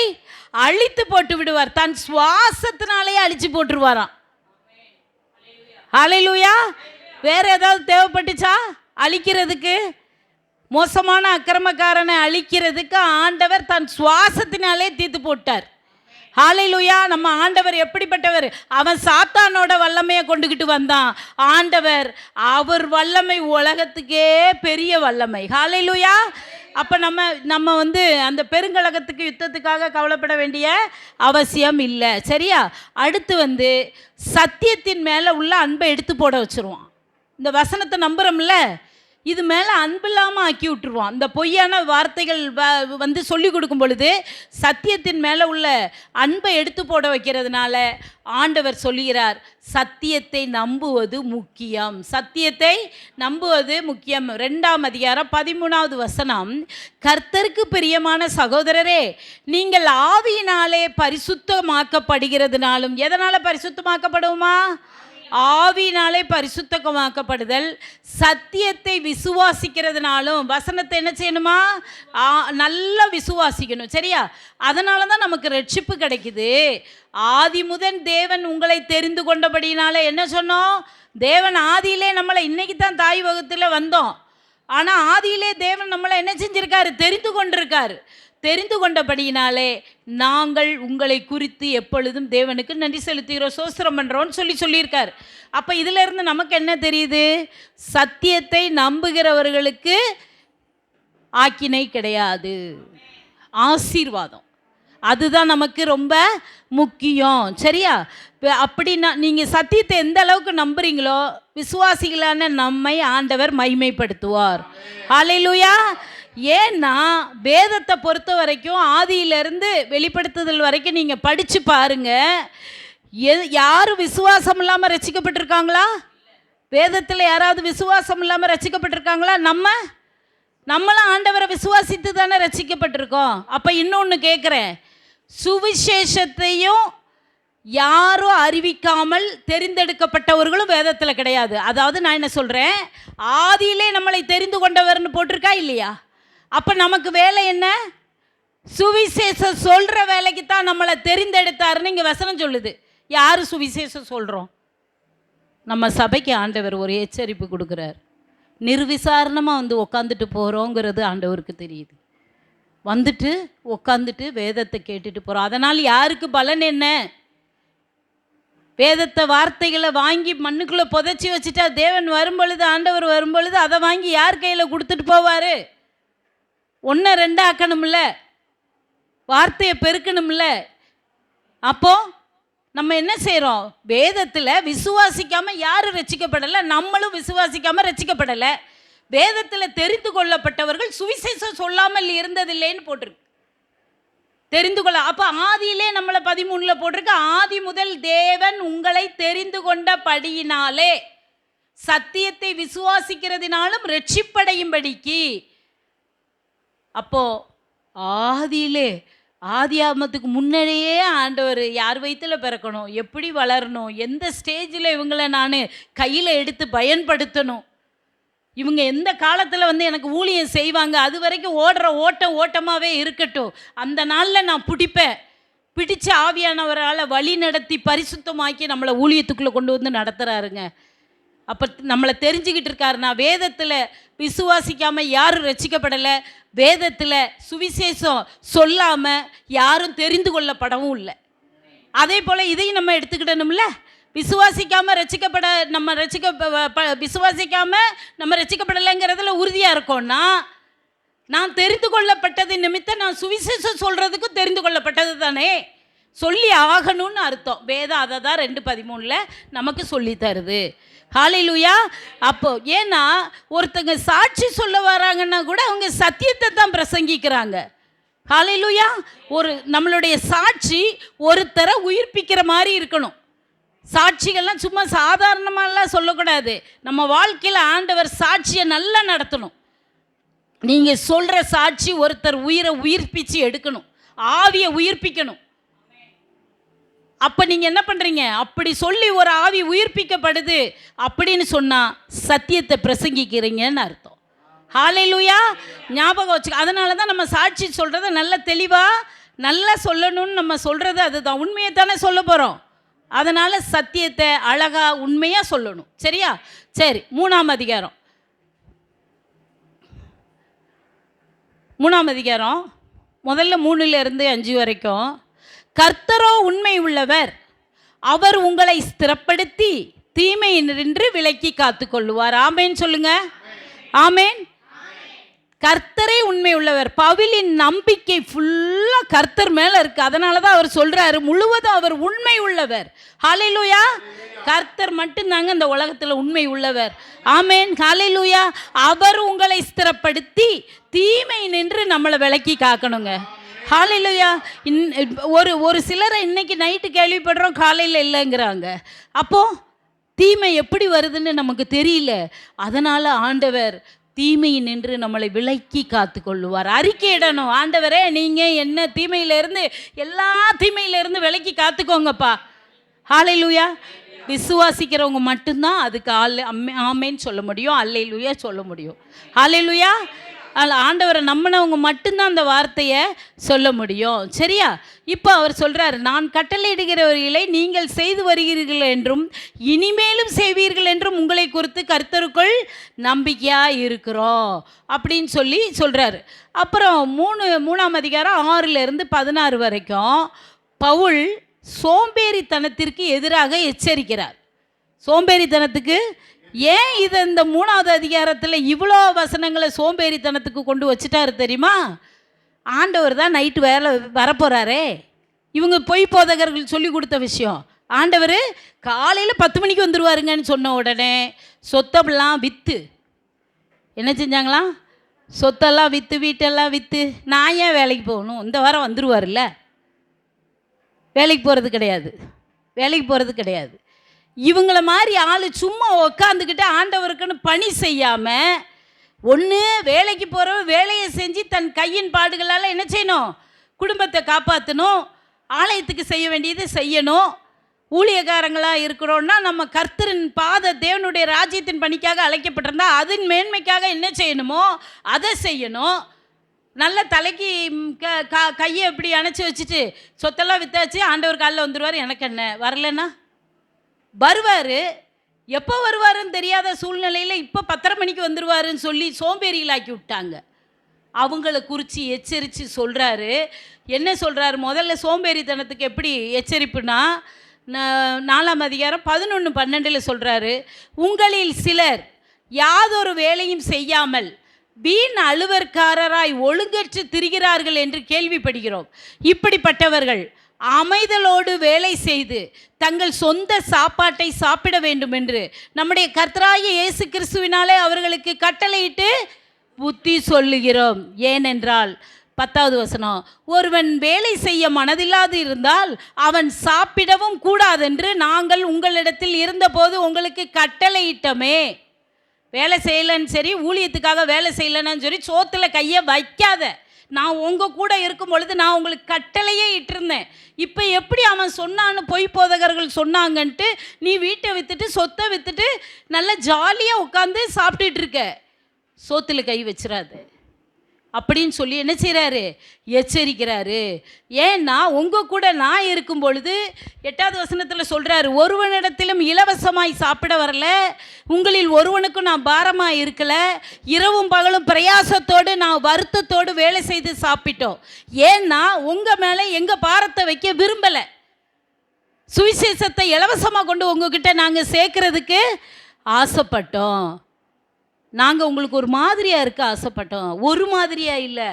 அழித்து போட்டு விடுவார். தன் சுவாசத்தினாலே அழிச்சு போட்டுருவாராம். ஹல்லேலூயா. வேற ஏதாவது தேவைப்பட்டுச்சா அழிக்கிறதுக்கு? மோசமான அக்கிரமக்காரனை அழிக்கிறதுக்கு ஆண்டவர் தன் சுவாசத்தினாலே தீர்த்து போட்டார். ஹல்லேலூயா. நம்ம ஆண்டவர் எப்படிப்பட்டவர்? அவன் சாத்தானோட வல்லமையை கொண்டுக்கிட்டு வந்தான். ஆண்டவர் அவர் வல்லமை உலகத்துக்கே பெரிய வல்லமை. ஹல்லேலூயா. அப்போ நம்ம வந்து அந்த பெருங்கலகத்துக்கு யுத்தத்துக்காக கவலைப்பட வேண்டிய அவசியம் இல்லை. சரியா? அடுத்து வந்து சத்தியத்தின் மேலே உள்ள அன்பை எடுத்து போட வச்சுருவான். இந்த வசனத்தை நம்புகிறோம்ல, இது மேலே அன்பு இல்லாமல் ஆக்கி விட்டுருவான். இந்த பொய்யான வார்த்தைகள் வந்து சொல்லி கொடுக்கும் பொழுது சத்தியத்தின் மேலே உள்ள அன்பை எடுத்து போட வைக்கிறதுனால ஆண்டவர் சொல்லுகிறார், சத்தியத்தை நம்புவது முக்கியம். சத்தியத்தை நம்புவது முக்கியம். 2ஆம் அதிகாரம் 13வது வசனம், கர்த்தருக்கு பிரியமான சகோதரரே, நீங்கள் ஆவியினாலே பரிசுத்தமாக்கப்படுகிறதுனாலும். எதனால் பரிசுத்தமாக்கப்படுவோமா? ஆவியினாலே பரிசுத்தமாக்கப்படுதல், சத்தியத்தை விசுவாசிக்கிறதுனாலும். வசனத்தை என்ன செய்யணுமா? நல்லா விசுவாசிக்கணும். சரியா? அதனால தான் நமக்கு ரட்சிப்பு கிடைக்குது. ஆதி முதன் தேவன் உங்களை தெரிந்து கொண்டபடினால என்ன சொன்னோம்? தேவன் ஆதியிலே நம்மளை, இன்னைக்கு தான் தாய் வகுத்தில் வந்தோம், ஆனால் ஆதியிலே தேவன் நம்மளை என்ன செஞ்சிருக்காரு? தெரிந்து கொண்டிருக்காரு. தெரிந்து கொண்டபடியினாலே நாங்கள் உங்களை குறித்து எப்பொழுதும் தேவனுக்கு நன்றி செலுத்துகிறோம், சோஸ்திரம் பண்ணுறோன்னு சொல்லியிருக்கார். அப்போ இதிலிருந்து நமக்கு என்ன தெரியுது? சத்தியத்தை நம்புகிறவர்களுக்கு ஆக்கினை கிடையாது, ஆசீர்வாதம். அதுதான் நமக்கு ரொம்ப முக்கியம். சரியா? அப்படின்னா நீங்கள் சத்தியத்தை எந்த அளவுக்கு நம்புறீங்களோ விசுவாசிகளான நம்மை ஆண்டவர் மகிமைப்படுத்துவார். ஹல்லேலூயா. ஏன்னா வேதத்தை பொறுத்த வரைக்கும் ஆதியிலிருந்து வெளிப்படுத்துதல் வரைக்கும் நீங்கள் படித்து பாருங்கள். யாரும் விசுவாசம் இல்லாமல் ரட்சிக்கப்பட்டிருக்காங்களா? வேதத்தில் யாராவது விசுவாசம் இல்லாமல் ரட்சிக்கப்பட்டிருக்காங்களா? நம்மளும் ஆண்டவரை விசுவாசித்து தானே ரட்சிக்கப்பட்டிருக்கோம். அப்போ இன்னொன்று கேட்குறேன், சுவிசேஷத்தையும் யாரும் அறிவிக்காமல் தெரிந்தெடுக்கப்பட்டவர்களும் வேதத்தில் கிடையாது. அதாவது நான் என்ன சொல்கிறேன், ஆதியிலே நம்மளை தெரிந்து கொண்டவர்னு போட்டிருக்கா இல்லையா? அப்போ நமக்கு வேலை என்ன? சுவிசேஷம் சொல்கிற வேலைக்கு தான் நம்மளை தெரிந்தெடுத்தாருன்னு இங்கே வசனம் சொல்லுது. யார் சுவிசேஷம் சொல்கிறோம்? நம்ம சபைக்கு ஆண்டவர் ஒரு எச்சரிப்பு கொடுக்குறார். நிர்விசாரணமாக வந்து உக்காந்துட்டு போகிறோங்கிறது ஆண்டவருக்கு தெரியுது. வந்துட்டு உக்காந்துட்டு வேதத்தை கேட்டுட்டு போகிறோம். அதனால் யாருக்கு பலன் என்ன? வேதத்தை வார்த்தைகளை வாங்கி மண்ணுக்குள்ளே புதைச்சி வச்சுட்டா தேவன் வரும்பொழுது, ஆண்டவர் வரும்பொழுது அதை வாங்கி யார் கையில் கொடுத்துட்டு போவார்? 1 2 ஆக்கணும்ல, வார்த்தையை பெருக்கணும்ல. அப்போ நம்ம என்ன செய்கிறோம்? வேதத்தில் விசுவாசிக்காமல் யாரும் ரட்சிக்கப்படலை, நம்மளும் விசுவாசிக்காமல் ரட்சிக்கப்படலை. வேதத்தில் தெரிந்து கொள்ளப்பட்டவர்கள் சுவிசேஷம் சொல்லாமல் இருந்ததில்லைன்னு போட்டிருக்கு. தெரிந்து கொள்ள. அப்போ ஆதியிலே நம்மளை 13 போட்டிருக்கு, ஆதி முதல் தேவன் உங்களை தெரிந்து கொண்டபடியினாலே சத்தியத்தை விசுவாசிக்கிறதுனாலும் ரட்சிப்படையும்படிக்கு. அப்போ ஆதியிலே ஆதியாகமத்துக்கு முன்னாடியே ஆண்டவர் யார் வயிற்றில் பிறக்கணும், எப்படி வளரணும், எந்த ஸ்டேஜில் இவங்களை நான் கையில் எடுத்து பயன்படுத்தணும், இவங்க எந்த காலத்தில் எனக்கு ஊழியம் செய்வாங்க, அது வரைக்கும் ஓடுற ஓட்டமாகவே இருக்கட்டும், அந்த நாளில் நான் பிடிச்ச ஆவியானவரால் வழி நடத்தி பரிசுத்தமாக்கி நம்மளை ஊழியத்துக்குள்ளே கொண்டு வந்து நடத்துகிறாருங்க. அப்போ நம்மளை தெரிஞ்சுக்கிட்டு இருக்காரு. நான் வேதத்தில் விசுவாசிக்காமல் யாரும் ரட்சிக்கப்படலை, வேதத்தில் சுவிசேஷம் சொல்லாமல் யாரும் தெரிந்து கொள்ளப்படவும் இல்லை. அதே போல் இதையும் நம்ம எடுத்துக்கிடணும்ல. விசுவாசிக்காமல் விசுவாசிக்காமல் நம்ம ரட்சிக்கப்படலைங்கிறதுல உறுதியாக இருக்கோன்னா, நான் தெரிந்து கொள்ளப்பட்டது நிமித்தம் நான் சுவிசேஷம் சொல்கிறதுக்கும் தெரிந்து கொள்ளப்பட்டது தானே, சொல்லி ஆகணும்னு அர்த்தம். வேதம் அதை தான் 2:13 நமக்கு சொல்லி தருது. ஹல்லேலூயா. அப்போ ஏன்னா ஒருத்தங்க சாட்சி சொல்ல வராங்கன்னா கூட அவங்க சத்தியத்தை தான் பிரசங்கிக்கிறாங்க. ஹல்லேலூயா. நம்மளுடைய சாட்சி ஒருத்தரை உயிர்ப்பிக்கிற மாதிரி இருக்கணும். சாட்சிகள்லாம் சும்மா சாதாரணமாலாம் சொல்லக்கூடாது. நம்ம வாழ்க்கையில் ஆண்டவர் சாட்சியை நல்லா நடத்தணும். நீங்கள் சொல்கிற சாட்சி ஒருத்தர் உயிரை உயிர்ப்பிச்சு எடுக்கணும், ஆவியை உயிர்ப்பிக்கணும். அப்போ நீங்கள் என்ன பண்ணுறீங்க, அப்படி சொல்லி ஒரு ஆவி உயிர்ப்பிக்கப்படுது அப்படின்னு சொன்னால் சத்தியத்தை பிரசங்கிக்கிறீங்கன்னு அர்த்தம். ஹல்லேலூயா. ஞாபகம் வச்சு, அதனால தான் நம்ம சாட்சி சொல்கிறத நல்ல தெளிவாக நல்லா சொல்லணும்னு நம்ம சொல்கிறது அதுதான். உண்மையை தானே சொல்ல போகிறோம், அதனால் சத்தியத்தை அழகாக உண்மையாக சொல்லணும். சரியா? சரி, 3ஆம் அதிகாரம் முதல்ல 3லிருந்து 5 வரைக்கும். கர்த்தரோ உண்மை உள்ளவர், அவர் உங்களை ஸ்திரப்படுத்தி தீமையினின்று விலக்கி காத்து கொள்ளுவார். ஆமேன் சொல்லுங்க. ஆமேன். கர்த்தரே உண்மை உள்ளவர். பவுலின் நம்பிக்கை ஃபுல்லாக கர்த்தர் மேலே இருக்குது. அதனால தான் அவர் சொல்கிறாரு முழுவதும் அவர் உண்மை உள்ளவர். ஹல்லேலூயா. கர்த்தர் மட்டும்தாங்க இந்த உலகத்தில் உண்மை உள்ளவர். ஆமேன். ஹல்லேலூயா. அவர் உங்களை ஸ்திரப்படுத்தி தீமை நின்று நம்மளை விலக்கி காக்கணுங்க. ஹல்லேலூயா. ஒரு சிலரை இன்னைக்கு நைட்டு கேள்விப்படுறோம், காலையில் இல்லைங்கிறாங்க. அப்போது தீமை எப்படி வருதுன்னு நமக்கு தெரியல. அதனால் ஆண்டவர் தீமையை நின்று நம்மளை விலக்கி காத்து கொள்ளுவார். அறிக்கையிடணும், ஆண்டவரே நீங்கள் என்ன தீமையிலேருந்து, எல்லா தீமையிலேருந்து விலக்கி காத்துக்கோங்கப்பா. ஹல்லேலூயா. விசுவாசிக்கிறவங்க மட்டும்தான் அதுக்கு ஆமேன்னு சொல்ல முடியும், அல்லேலூயா சொல்ல முடியும். ஹல்லேலூயா. ஆண்டவரை நம்பினவங்க மட்டும்தான் அந்த வார்த்தையை சொல்ல முடியும். சரியா? இப்போ அவர் சொல்கிறார், நான் கட்டளையிடுகிறவர்களை நீங்கள் செய்து வருகிறீர்கள் என்றும் இனிமேலும் செய்வீர்கள் என்றும் உங்களை குறித்து கர்த்தருக்குள் நம்பிக்கையாக இருக்கிறோம் அப்படின்னு சொல்கிறார். அப்புறம் 3ஆம் அதிகாரம் 6லிருந்து 16 வரைக்கும் பவுல் சோம்பேறித்தனத்திற்கு எதிராக எச்சரிக்கிறார். சோம்பேறித்தனத்துக்கு ஏன் இதை இந்த 3ஆவது அதிகாரத்தில் இவ்வளோ வசனங்களை சோம்பேறித்தனத்துக்கு கொண்டு வச்சுட்டாரு தெரியுமா? ஆண்டவர் தான் நைட்டு வரப்போகிறாரே. இவங்க பொய் போதகர்கள் சொல்லி கொடுத்த விஷயம். ஆண்டவர் காலையில் 10 மணிக்கு வந்துடுவாருங்கன்னு சொன்ன உடனே சொத்தெல்லாம் விற்று என்ன செஞ்சாங்களாம்? சொத்தெல்லாம் விற்று, வீட்டெல்லாம் விற்று, நான் ஏன் வேலைக்கு போகணும், இந்த வாரம் வந்துடுவார்ல. வேலைக்கு போகிறது கிடையாது. இவங்கள மாதிரி ஆள் சும்மா உக்காந்துக்கிட்டு ஆண்டவருக்குன்னு பணி செய்யாமல், ஒன்று வேலைக்கு போகிறவன் வேலையை செஞ்சு தன் கையின் பாடுகளால் என்ன செய்யணும், குடும்பத்தை காப்பாற்றணும், ஆலயத்துக்கு செய்ய வேண்டியது செய்யணும். ஊழியக்காரங்களாக இருக்கிறோன்னா நம்ம கர்த்தரின் தேவனுடைய ராஜ்யத்தின் பணிக்காக அழைக்கப்பட்டிருந்தா அதன் மேன்மைக்காக என்ன செய்யணுமோ அதை செய்யணும். நல்ல தலைக்கு கையை இப்படி அணைச்சி வச்சுட்டு சொத்தெல்லாம் விற்றாச்சு, ஆண்டவர் காலில் வந்துடுவார், எனக்கு என்ன வரலன்னா வருவார். எப்போ வருவாருன்னு தெரியாத சூழ்நிலையில் இப்போ 10:30 மணிக்கு வந்துடுவாருன்னு சொல்லி சோம்பேறிகளாக்கி விட்டாங்க. அவங்கள குறித்து எச்சரித்து சொல்கிறாரு. என்ன சொல்கிறாரு? முதல்ல சோம்பேறித்தனத்துக்கு எப்படி எச்சரிப்புனா 4ஆம் அதிகாரம் 11-12 சொல்கிறாரு, உங்களில் சிலர் யாதொரு வேலையும் செய்யாமல் வீண் அலுவற்காரராய் ஒழுங்கற்று திரிகிறார்கள் என்று கேள்விப்படுகிறோம். இப்படிப்பட்டவர்கள் அமைதலோடு வேலை செய்து தங்கள் சொந்த சாப்பாட்டை சாப்பிட வேண்டும் என்று நம்முடைய கர்த்தராகிய இயேசு கிறிஸ்துவினாலே அவர்களுக்கு கட்டளையிட்டு புத்தி சொல்லுகிறோம். ஏனென்றால் 10வது வசனம், ஒருவன் வேலை செய்ய மனதில்லாது இருந்தால் அவன் சாப்பிடவும் கூடாதென்று நாங்கள் உங்களிடத்தில் இருந்தபோது உங்களுக்கு கட்டளையிட்டோமே. வேலை செய்யலைன்னு சரி, ஊழியத்துக்காக வேலை செய்யலைன்னு சரி, சோத்தில் கையை வைக்காத. நான் உங்கள் கூட இருக்கும் பொழுது நான் உங்களுக்கு கட்டளையே இட்டிருந்தேன். இப்போ எப்படி அவன் சொன்னான்னு பொய் போதகர்கள் சொன்னாங்கன்ட்டு நீ வீட்டை விற்றுட்டு சொத்தை விற்றுட்டு நல்லா ஜாலியாக உட்காந்து சாப்பிட்டுட்டு இருக்க. சோத்தில் கை வச்சிடாது அப்படின்னு சொல்லி என்ன செய்கிறாரு, எச்சரிக்கிறாரு. ஏன்னா உங்கள் கூட நான் இருக்கும் பொழுது 8வது வசனத்தில் சொல்கிறாரு, ஒருவனிடத்திலும் இலவசமாய் சாப்பிட வரல, உங்களில் ஒருவனுக்கும் நான் பாரமாக இருக்கலை, இரவும் பகலும் பிரயாசத்தோடு நான் வருத்தத்தோடு வேலை செய்து சாப்பிட்டோம். ஏன்னா உங்கள் மேலே எங்கள் பாரத்தை வைக்க விரும்பலை. சுவிசேஷத்தை இலவசமாக கொண்டு உங்ககிட்ட நாங்கள் சேர்க்கறதுக்கு ஆசைப்பட்டோம். நாங்கள் உங்களுக்கு ஒரு மாதிரியாக இருக்க ஆசைப்பட்டோம். ஒரு மாதிரியா இல்லை,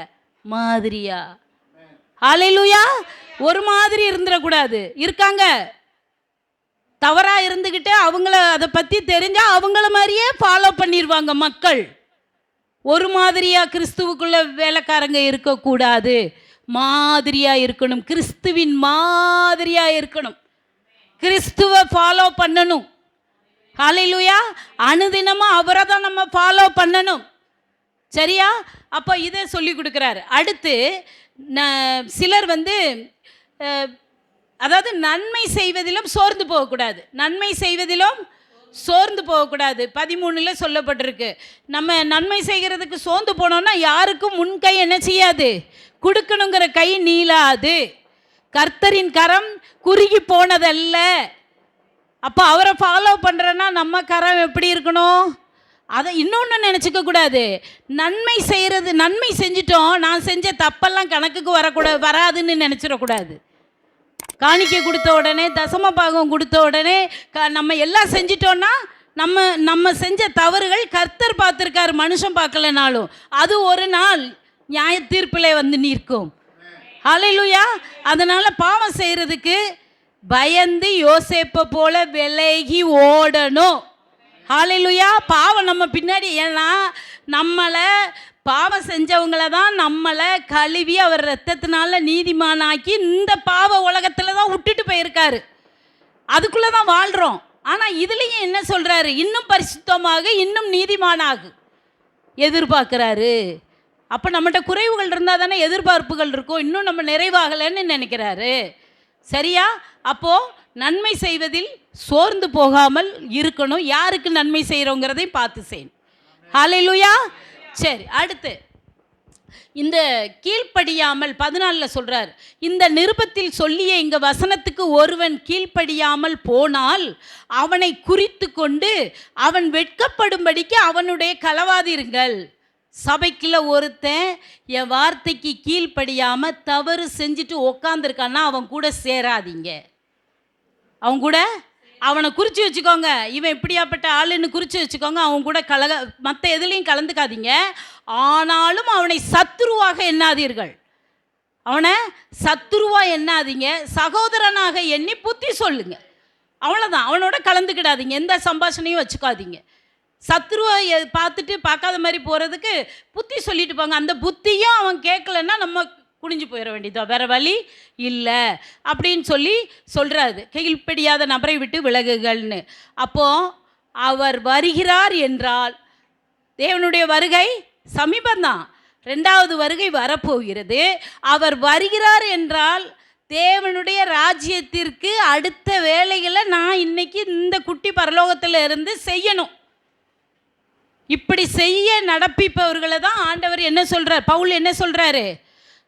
மாதிரியா. ஹல்லேலூயா. ஒரு மாதிரி இருந்துடக்கூடாது. இருக்காங்க தவறாக இருந்துக்கிட்டு அவங்கள அதை பற்றி தெரிஞ்சால் அவங்கள மாதிரியே ஃபாலோ பண்ணிடுவாங்க மக்கள். ஒரு மாதிரியாக கிறிஸ்துவுக்குள்ள வேலைக்காரங்க இருக்கக்கூடாது. மாதிரியாக இருக்கணும். கிறிஸ்துவின் மாதிரியாக இருக்கணும். கிறிஸ்துவை ஃபாலோ பண்ணணும். ஹல்லேலூயா. அனுதினமும் அவரை தான் நம்ம ஃபாலோ பண்ணணும். சரியா? அப்போ இதை சொல்லி கொடுக்குறாரு. அடுத்து சிலர் அதாவது நன்மை செய்வதிலும் சோர்ந்து போகக்கூடாது. நன்மை செய்வதிலும் சோர்ந்து போகக்கூடாது. 13 சொல்லப்பட்டிருக்கு. நம்ம நன்மை செய்கிறதுக்கு சோர்ந்து போனோம்னா யாருக்கும் முன்கை என்ன செய்யாது, கொடுக்கணுங்கிற கை நீளாது. கர்த்தரின் கரம் குறுகி போனதல்ல. அப்போ அவரை ஃபாலோ பண்ணுறேன்னா நம்ம கரம் எப்படி இருக்கணும்? அதை இன்னொன்று நினச்சிக்க கூடாது. நன்மை செஞ்சிட்டோம், நான் செஞ்ச தப்பெல்லாம் கணக்குக்கு வராதுன்னு நினச்சிடக்கூடாது. காணிக்கை கொடுத்த உடனே, தசம பாகம் கொடுத்த உடனே நம்ம எல்லாம் செஞ்சிட்டோன்னா நம்ம செஞ்ச தவறுகள் கர்த்தர் பார்த்துருக்காரு, மனுஷன் பார்க்கலனாலும். அது ஒரு நாள் நியாய தீர்ப்பில் நிற்கும். ஹல்லேலூயா. அதனால் பாவம் செய்கிறதுக்கு பயந்து யோசேப்பை போல விலகி ஓடணும். ஹல்லேலூயா. பாவம் நம்ம பின்னாடி, ஏன்னா நம்மளை பாவம் செஞ்சவங்கள தான் நம்மளை கழுவி அவர் ரத்தத்தினால நீதிமானாக்கி இந்த பாவ உலகத்தில் தான் விட்டுட்டு போயிருக்காரு. அதுக்குள்ளே தான் வாழ்கிறோம். ஆனால் இதுலேயும் என்ன சொல்கிறாரு, இன்னும் பரிசுத்தமாக இன்னும் நீதிமானாகு எதிர்பார்க்குறாரு. அப்போ நம்மகிட்ட குறைவுகள் இருந்தால் தானே எதிர்பார்ப்புகள் இருக்கும். இன்னும் நம்ம நிறைவாகலைன்னு நினைக்கிறாரு. சரியா? அப்போது நன்மை செய்வதில் சோர்ந்து போகாமல் இருக்கணும். யாருக்கு நன்மை செய்கிறோங்கிறதை பார்த்து செய்யணும். ஹல்லேலூயா. சரி, அடுத்து இந்த கீழ்ப்படியாமல் 14 சொல்கிறார், இந்த நிருபத்தில் சொல்லிய இங்கே வசனத்துக்கு ஒருவன் கீழ்ப்படியாமல் போனால் அவனை குறித்து கொண்டு அவன் வெட்கப்படும்படிக்கு அவனுடைய களவாதிருங்கள். சபைக்குள்ள ஒருத்தன் என் வார்த்தைக்கு கீழ்ப்படியாமல் தவறு செஞ்சுட்டு உக்காந்துருக்கான்னா அவன் கூட சேராதீங்க. அவனை குறித்து வச்சுக்கோங்க. இவன் இப்படியாப்பட்ட ஆளுன்னு குறித்து வச்சுக்கோங்க. அவன் கூட மற்ற எதுலேயும் கலந்துக்காதீங்க. ஆனாலும் அவனை சத்துருவாக எண்ணாதீர்கள். அவனை சத்துருவாக எண்ணாதீங்க. சகோதரனாக எண்ணி புத்தி சொல்லுங்க. அவ்வளோதான். அவனோட கலந்துக்கிடாதீங்க. எந்த சம்பாஷணையும் வச்சுக்காதீங்க. சத்ருவை பார்த்துட்டு பார்க்காத மாதிரி போகிறதுக்கு புத்தி சொல்லிட்டு போங்க. அந்த புத்தியும் அவன் கேட்கலன்னா நம்ம குனிஞ்சு போயிட வேண்டியதோ, வேறு வழி இல்லை அப்படின்னு சொல்கிறாரு. கீழ்ப்படியாத நபரை விட்டு விலகுகள்னு. அப்போது அவர் வருகிறார் என்றால் தேவனுடைய வருகை சமீபந்தான். 2வது வருகை வரப்போகிறது. அவர் வருகிறார் என்றால் தேவனுடைய ராஜ்யத்திற்கு அடுத்த வேலைகளை நான் இன்னைக்கு இந்த குட்டி பரலோகத்தில் இருந்து செய்யணும். இப்படி செய்ய நடப்பிப்பவர்களை தான் ஆண்டவர் என்ன சொல்கிறார், பவுல் என்ன சொல்கிறாரு,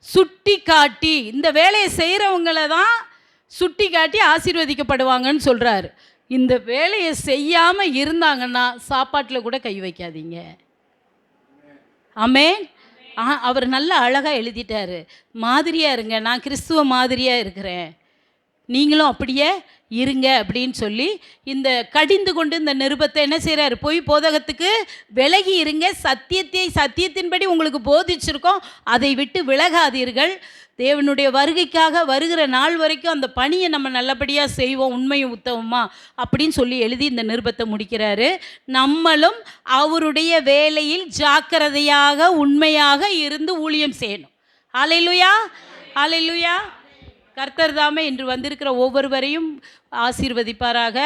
சுட்டி காட்டி, இந்த வேலையை செய்கிறவங்களை தான் சுட்டி காட்டி ஆசீர்வதிக்கப்படுவாங்கன்னு சொல்கிறாரு. இந்த வேலையை செய்யாமல் இருந்தாங்கன்னா சாப்பாட்டில் கூட கை வைக்காதீங்க. ஆமென். அவர் நல்ல அழகாக எழுதிட்டாரு. மாதிரியாக இருங்க, நான் கிறிஸ்துவ மாதிரியாக இருக்கிறேன், நீங்களும் அப்படியே இருங்க அப்படின்னு சொல்லி இந்த கடிந்து கொண்டு இந்த நிருபத்தை என்ன செய்கிறாரு, பொய் போதகத்துக்கு விலகி இருங்க, சத்தியத்தின்படி உங்களுக்கு போதிச்சிருக்கோம், அதை விட்டு விலகாதீர்கள். தேவனுடைய வருகைக்காக வருகிற நாள் வரைக்கும் அந்த பணியை நம்ம நல்லபடியாக செய்வோம், உண்மையும் உத்தமமா அப்படின்னு சொல்லி எழுதி இந்த நிருபத்தை முடிக்கிறாரு. நம்மளும் அவருடைய வேலையில் ஜாக்கிரதையாக உண்மையாக இருந்து ஊழியம் செய்யணும். ஹல்லேலூயா, ஹல்லேலூயா. கர்த்தர் தாமே இன்று வந்திருக்கிற ஒவ்வொருவரையும் ஆசீர்வதிப்பாராக.